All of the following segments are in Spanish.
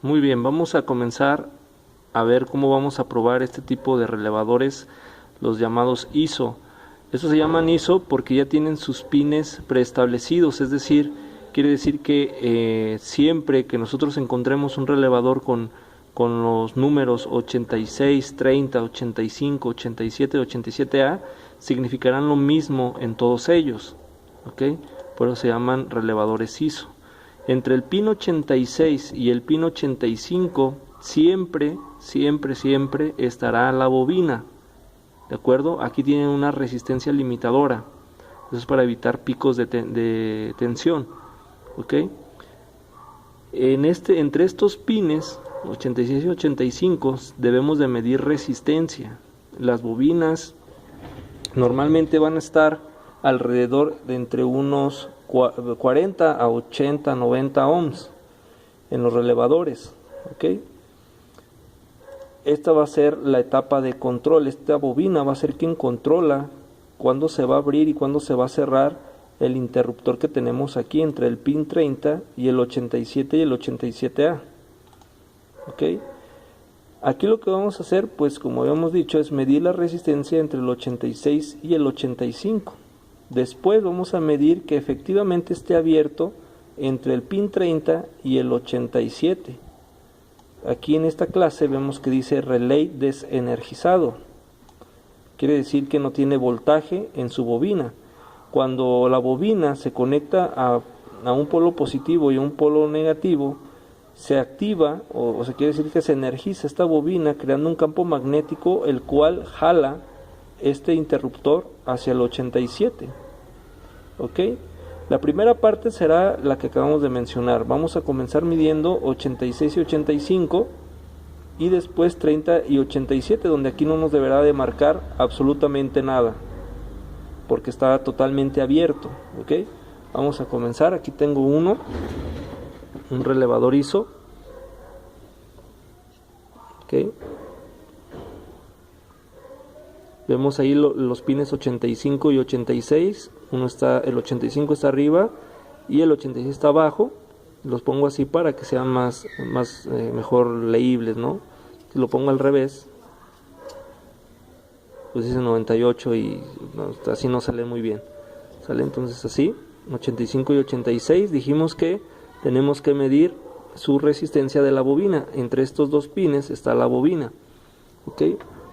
Muy bien, vamos a comenzar a ver cómo vamos a probar este tipo de relevadores, los llamados ISO. Estos se llaman ISO porque ya tienen sus pines preestablecidos, es decir, quiere decir que siempre que nosotros encontremos un relevador con los números 86, 30, 85, 87, 87A, significarán lo mismo en todos ellos, ¿ok? Por eso se llaman relevadores ISO. Entre el pin 86 y el pin 85 siempre estará la bobina, ¿de acuerdo? Aquí tienen una resistencia limitadora, eso es para evitar picos de tensión, ¿ok? Entre estos pines 86 y 85 debemos de medir resistencia. Las bobinas normalmente van a estar alrededor de entre unos 40 a 80, 90 ohms en los relevadores, ¿ok? Esta va a ser la etapa de control. Esta bobina va a ser quien controla cuándo se va a abrir y cuándo se va a cerrar el interruptor que tenemos aquí entre el pin 30 y el 87 y el 87A, ¿ok? Aquí lo que vamos a hacer, pues como habíamos dicho, es medir la resistencia entre el 86 y el 85. Después vamos a medir que efectivamente esté abierto entre el pin 30 y el 87. Aquí en esta clase vemos que dice relay desenergizado. Quiere decir que no tiene voltaje en su bobina. Cuando la bobina se conecta a un polo positivo y a un polo negativo, se activa o se quiere decir que se energiza esta bobina creando un campo magnético el cual jala este interruptor hacia el 87. ¿Ok? La primera parte será la que acabamos de mencionar. Vamos a comenzar midiendo 86 y 85 y después 30 y 87, donde aquí no nos deberá de marcar absolutamente nada porque está totalmente abierto. ¿Ok? Vamos a comenzar. Aquí tengo un relevador ISO. ¿Ok? Vemos ahí los pines 85 y 86. El 85 está arriba y el 86 está abajo. Los pongo así para que sean mejor leíbles, ¿no? Si lo pongo al revés, pues dice 98 y no, así no sale muy bien. Sale entonces así, 85 y 86. Dijimos que tenemos que medir su resistencia de la bobina. Entre estos dos pines está la bobina. ¿Ok?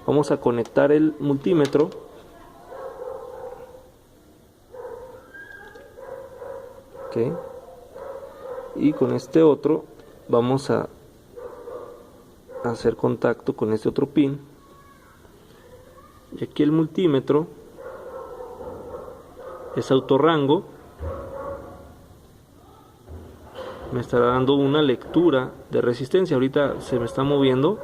Vamos a conectar el multímetro. ¿Ok? Y con este otro vamos a hacer contacto con este otro pin. Y aquí el multímetro es autorrango. Me estará dando una lectura de resistencia. Ahorita se me está moviendo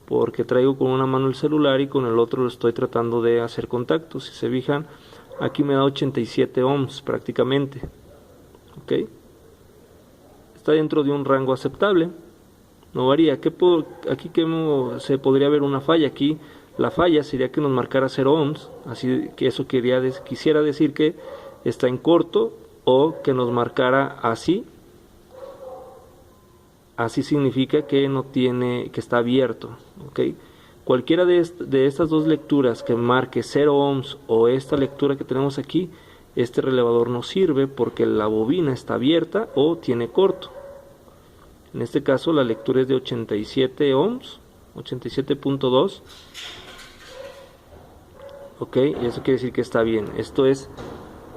porque traigo con una mano el celular y con el otro lo estoy tratando de hacer contacto. Si se fijan, aquí me da 87 ohms prácticamente. ¿Ok? Está dentro de un rango aceptable. No varía. Aquí se podría ver una falla. Aquí la falla sería que nos marcara 0 ohms. Así que eso quisiera decir que está en corto, o que nos marcara así. Así significa que que está abierto. ¿Ok? Cualquiera de estas dos lecturas que marque 0 ohms o esta lectura que tenemos aquí, este relevador no sirve porque la bobina está abierta o tiene corto. En este caso la lectura es de 87 ohms, 87.2. Ok, y eso quiere decir que está bien. Esto es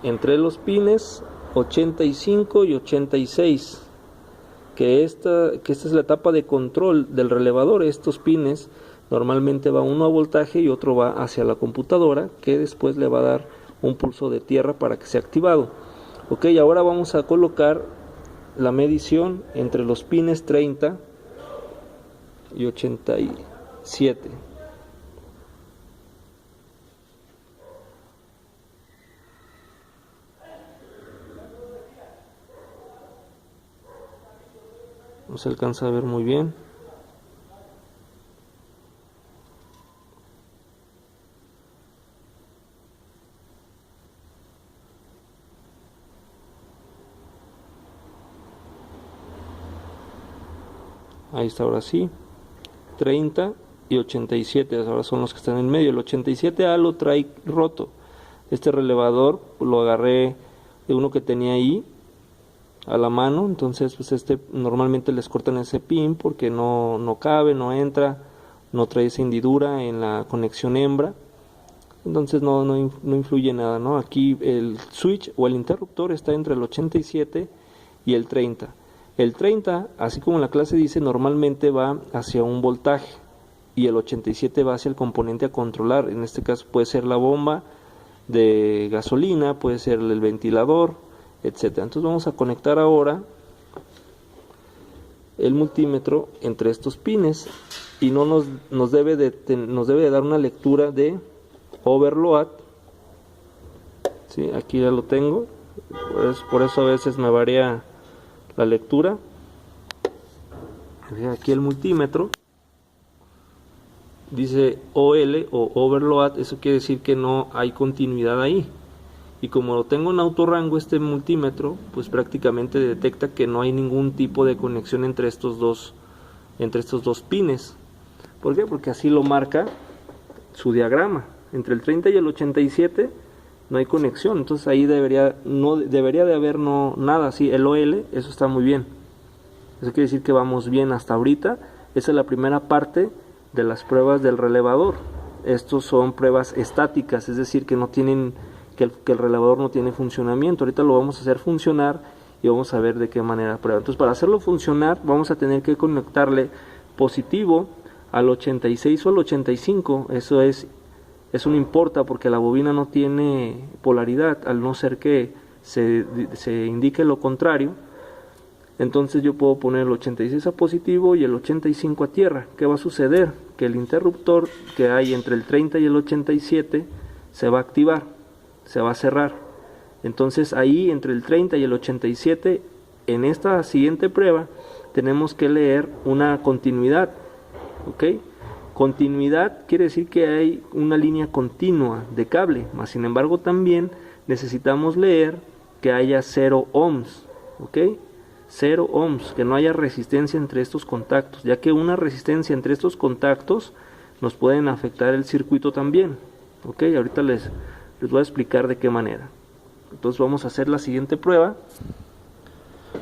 entre los pines 85 y 86. Que esta es la etapa de control del relevador. Estos pines normalmente va uno a voltaje y otro va hacia la computadora, que después le va a dar un pulso de tierra para que sea activado. Ok, ahora vamos a colocar la medición entre los pines 30 y 87. No se alcanza a ver muy bien. ahí está, ahora sí, 30 y 87, ahora son los que están en medio. El 87A lo trae roto. Este relevador lo agarré de uno que tenía ahí a la mano, entonces pues normalmente les cortan ese pin porque no cabe, no entra, no trae esa hendidura en la conexión hembra, entonces no influye nada, ¿no? Aquí el switch o el interruptor está entre el 87 y el 30. El 30, así como la clase dice, normalmente va hacia un voltaje y el 87 va hacia el componente a controlar. En este caso puede ser la bomba de gasolina, puede ser el ventilador, etcétera. Entonces vamos a conectar ahora el multímetro entre estos pines y no nos debe de dar una lectura de overload. ¿Sí? Aquí ya lo tengo, por eso a veces me varía la lectura. Aquí el multímetro dice OL o overload, eso quiere decir que no hay continuidad ahí. Y como lo tengo en autorrango este multímetro, pues prácticamente detecta que no hay ningún tipo de conexión entre estos dos pines. ¿Por qué? Porque así lo marca su diagrama. Entre el 30 y el 87 no hay conexión, entonces ahí debería de haber nada. Sí, el OL, eso está muy bien. Eso quiere decir que vamos bien hasta ahorita. Esa es la primera parte de las pruebas del relevador. Estos son pruebas estáticas, es decir, que no tienen que el relevador no tiene funcionamiento. Ahorita lo vamos a hacer funcionar y vamos a ver de qué manera prueba. Entonces, para hacerlo funcionar vamos a tener que conectarle positivo al 86 o al 85. Eso no importa porque la bobina no tiene polaridad, al no ser que se indique lo contrario. Entonces yo puedo poner el 86 a positivo y el 85 a tierra. ¿Qué va a suceder? Que el interruptor que hay entre el 30 y el 87 se va a activar, se va a cerrar. Entonces ahí entre el 30 y el 87, en esta siguiente prueba, tenemos que leer una continuidad. ¿Ok? Continuidad quiere decir que hay una línea continua de cable, mas sin embargo también necesitamos leer que haya 0 ohms. ¿Ok? 0 ohms, que no haya resistencia entre estos contactos, ya que una resistencia entre estos contactos nos pueden afectar el circuito también. Ok, ahorita les voy a explicar de qué manera. Entonces vamos a hacer la siguiente prueba.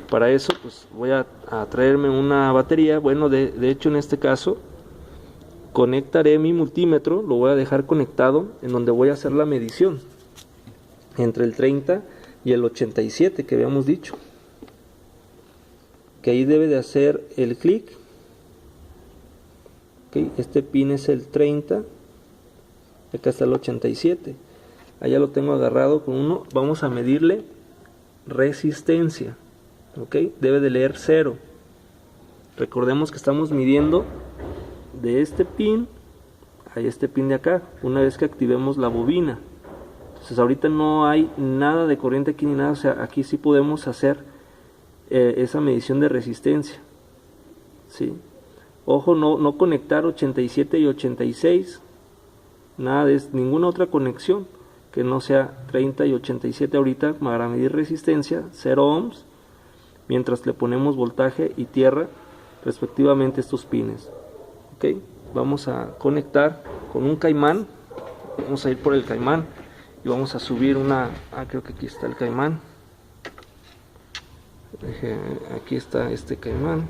Para eso pues voy a traerme una batería. Bueno, de hecho en este caso conectaré mi multímetro, lo voy a dejar conectado en donde voy a hacer la medición entre el 30 y el 87 que habíamos dicho, que ahí debe de hacer el clic. Okay, este pin es el 30, acá está el 87, allá lo tengo agarrado con uno. Vamos a medirle resistencia. Okay, debe de leer 0. Recordemos que estamos midiendo de este pin a este pin de acá, una vez que activemos la bobina. Entonces ahorita no hay nada de corriente aquí ni nada, o sea, aquí sí podemos hacer esa medición de resistencia. ¿Sí? Ojo, no conectar 87 y 86, nada de ninguna otra conexión que no sea 30 y 87 ahorita para medir resistencia, 0 ohms, mientras le ponemos voltaje y tierra respectivamente estos pines. Ok, vamos a conectar con un caimán, vamos a ir por el caimán y vamos a subir creo que aquí está el caimán. Aquí está este caimán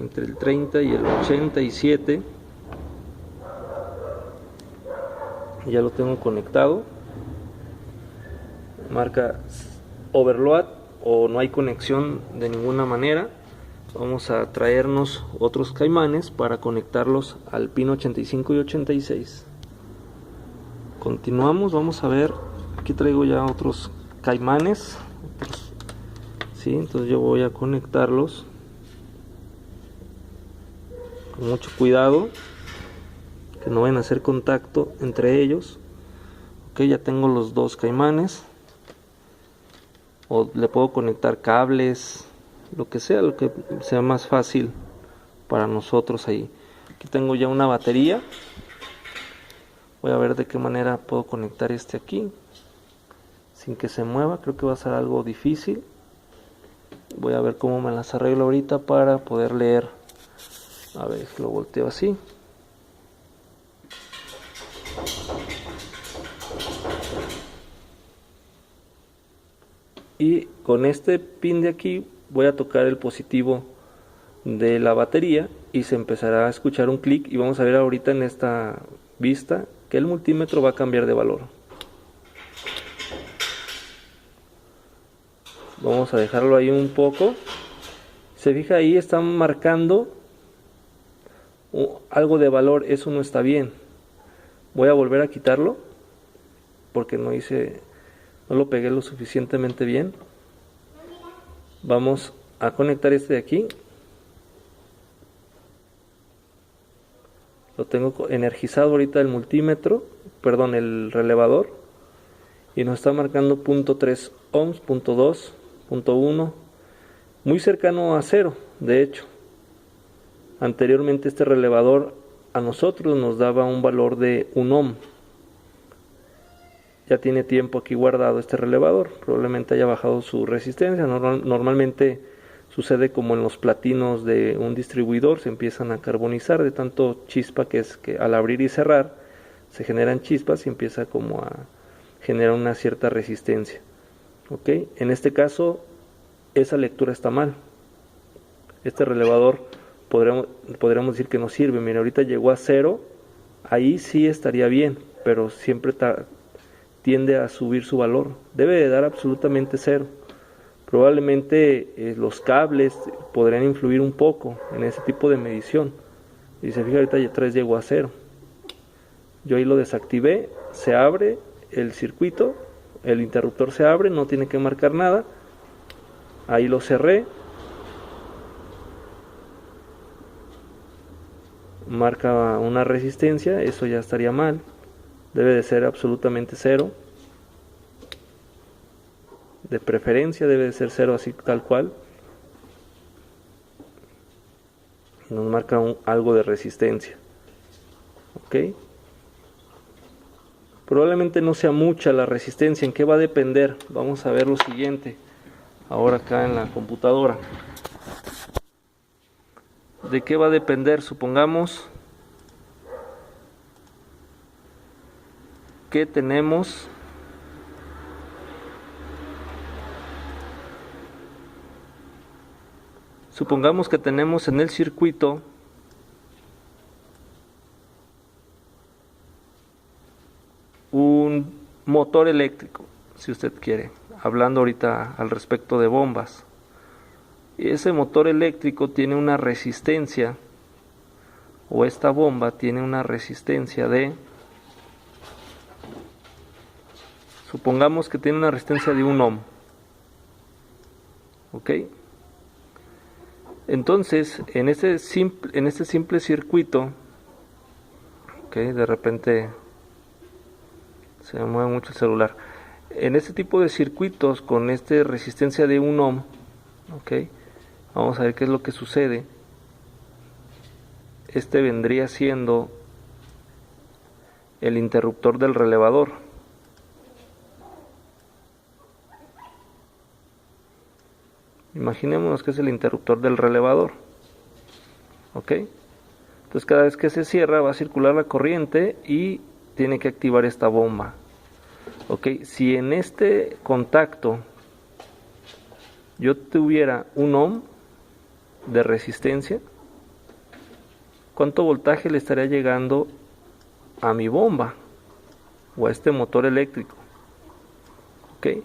entre el 30 y el 87. Ya lo tengo conectado, marca overload o no hay conexión de ninguna manera. Vamos a traernos otros caimanes para conectarlos al pin 85 y 86. Continuamos, vamos a ver. Aquí traigo ya otros caimanes. ¿Sí? Entonces yo voy a conectarlos con mucho cuidado, que no vayan a hacer contacto entre ellos. Ok, ya tengo los dos caimanes. O le puedo conectar cables, lo que sea más fácil para nosotros ahí. Aquí tengo ya una batería. Voy a ver de qué manera puedo conectar este aquí sin que se mueva. Creo que va a ser algo difícil. Voy a ver cómo me las arreglo ahorita para poder leer. A ver, lo volteo así. Y con este pin de aquí voy a tocar el positivo de la batería y se empezará a escuchar un clic, y vamos a ver ahorita en esta vista que el multímetro va a cambiar de valor. Vamos a dejarlo ahí un poco. Se fija ahí, están marcando algo de valor, eso no está bien. Voy a volver a quitarlo porque no lo pegué lo suficientemente bien. Vamos a conectar este de aquí. Lo tengo energizado ahorita el multímetro, perdón, el relevador, y nos está marcando 0.3 ohms, 0.2, 0.1, muy cercano a 0, de hecho. Anteriormente este relevador a nosotros nos daba un valor de 1 ohm. Ya tiene tiempo aquí guardado este relevador, probablemente haya bajado su resistencia. Normalmente sucede como en los platinos de un distribuidor, se empiezan a carbonizar de tanto chispa que es que al abrir y cerrar se generan chispas y empieza como a generar una cierta resistencia. ¿Ok? En este caso esa lectura está mal. Este relevador podríamos decir que no sirve. Mira, ahorita llegó a 0, ahí sí estaría bien, pero siempre tiende a subir su valor. Debe de dar absolutamente 0. Probablemente los cables podrían influir un poco en ese tipo de medición. Y se fija, ahorita ya 3 llegó a 0. Yo ahí lo desactivé, se abre el circuito, el interruptor se abre, no tiene que marcar nada. Ahí lo cerré. Marca una resistencia, eso ya estaría mal. Debe de ser absolutamente 0. De preferencia debe de ser 0 así tal cual. Nos marca algo de resistencia. Ok. Probablemente no sea mucha la resistencia. ¿En qué va a depender? Vamos a ver lo siguiente. Ahora acá en la computadora. ¿De qué va a depender? Supongamos que tenemos en el circuito un motor eléctrico, si usted quiere, hablando ahorita al respecto de bombas. Y ese motor eléctrico tiene una resistencia, o esta bomba tiene una resistencia de, supongamos que tiene una resistencia de 1 ohm. ¿Ok? Entonces, en este simple circuito, ¿ok? De repente se me mueve mucho el celular. En este tipo de circuitos con esta resistencia de 1 ohm, ¿ok? Vamos a ver qué es lo que sucede. Este vendría siendo el interruptor del relevador. Imaginémonos que es el interruptor del relevador. ¿Ok? Entonces cada vez que se cierra va a circular la corriente y tiene que activar esta bomba. ¿Ok? Si en este contacto yo tuviera 1 ohm de resistencia, ¿cuánto voltaje le estaría llegando a mi bomba o a este motor eléctrico? ¿Ok?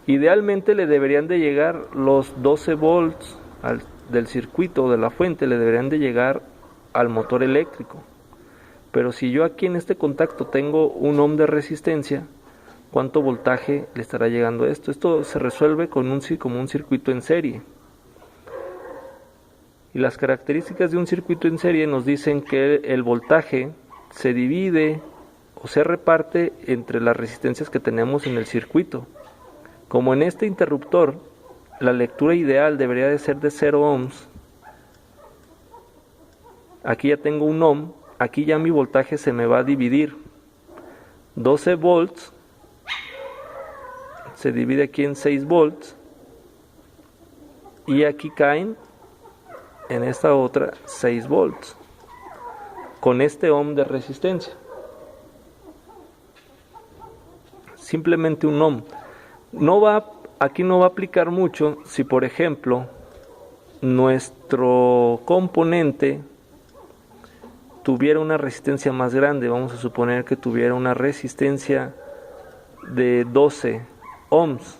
Idealmente le deberían de llegar los 12 volts del circuito de la fuente, le deberían de llegar al motor eléctrico. Pero si yo aquí en este contacto tengo 1 ohm de resistencia, ¿cuánto voltaje le estará llegando a esto? Esto se resuelve como un circuito en serie. Y las características de un circuito en serie nos dicen que el voltaje se divide o se reparte entre las resistencias que tenemos en el circuito. Como en este interruptor la lectura ideal debería de ser de 0 ohms, aquí ya tengo 1 ohm, aquí ya mi voltaje se me va a dividir. 12 volts se divide aquí en 6 volts y aquí caen en esta otra 6 volts con este ohm de resistencia, simplemente un ohm. Aquí no va a aplicar mucho si, por ejemplo, nuestro componente tuviera una resistencia más grande. Vamos a suponer que tuviera una resistencia de 12 ohms,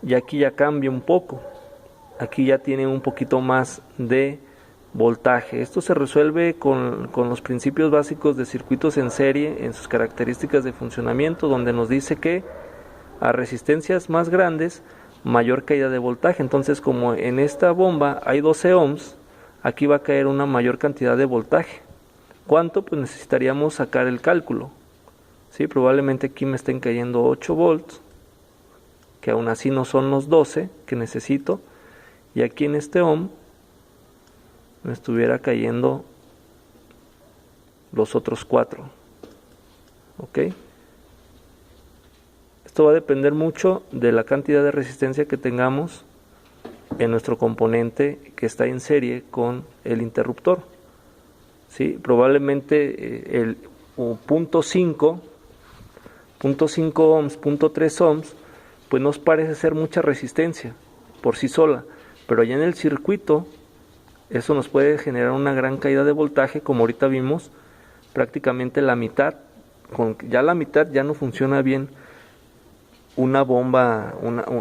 y aquí ya cambia un poco, aquí ya tiene un poquito más de voltaje. Esto se resuelve con los principios básicos de circuitos en serie en sus características de funcionamiento, donde nos dice que a resistencias más grandes, mayor caída de voltaje. Entonces, como en esta bomba hay 12 ohms, aquí va a caer una mayor cantidad de voltaje. ¿Cuánto? Pues necesitaríamos sacar el cálculo. ¿Sí? Probablemente aquí me estén cayendo 8 volts, que aún así no son los 12 que necesito, y aquí en este ohm me estuviera cayendo los otros 4. ¿Ok? Esto va a depender mucho de la cantidad de resistencia que tengamos en nuestro componente que está en serie con el interruptor. ¿Sí? Probablemente el punto 5 ohms, punto 3 ohms, pues nos parece ser mucha resistencia por sí sola, pero allá en el circuito eso nos puede generar una gran caída de voltaje, como ahorita vimos, prácticamente la mitad. Ya la mitad ya no funciona bien una bomba,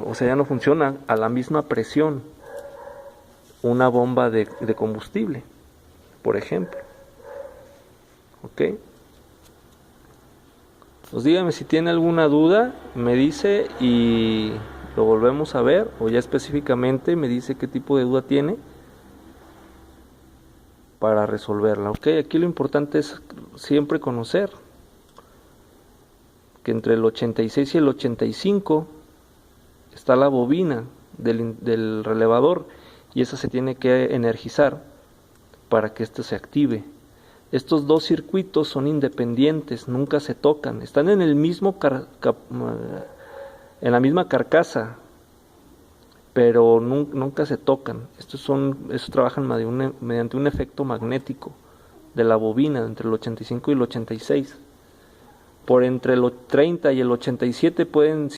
o sea, ya no funciona a la misma presión una bomba de combustible, por ejemplo. ¿Ok? Pues dígame si tiene alguna duda, me dice y lo volvemos a ver, o ya específicamente me dice qué tipo de duda tiene para resolverla. ¿Ok? Aquí lo importante es siempre conocer que entre el 86 y el 85 está la bobina del relevador, y esa se tiene que energizar para que éste se active. Estos dos circuitos son independientes, nunca se tocan, están en el mismo en la misma carcasa, pero nunca se tocan. Estos trabajan mediante un efecto magnético de la bobina entre el 85 y el 86. Por entre el 30 y el 87 pueden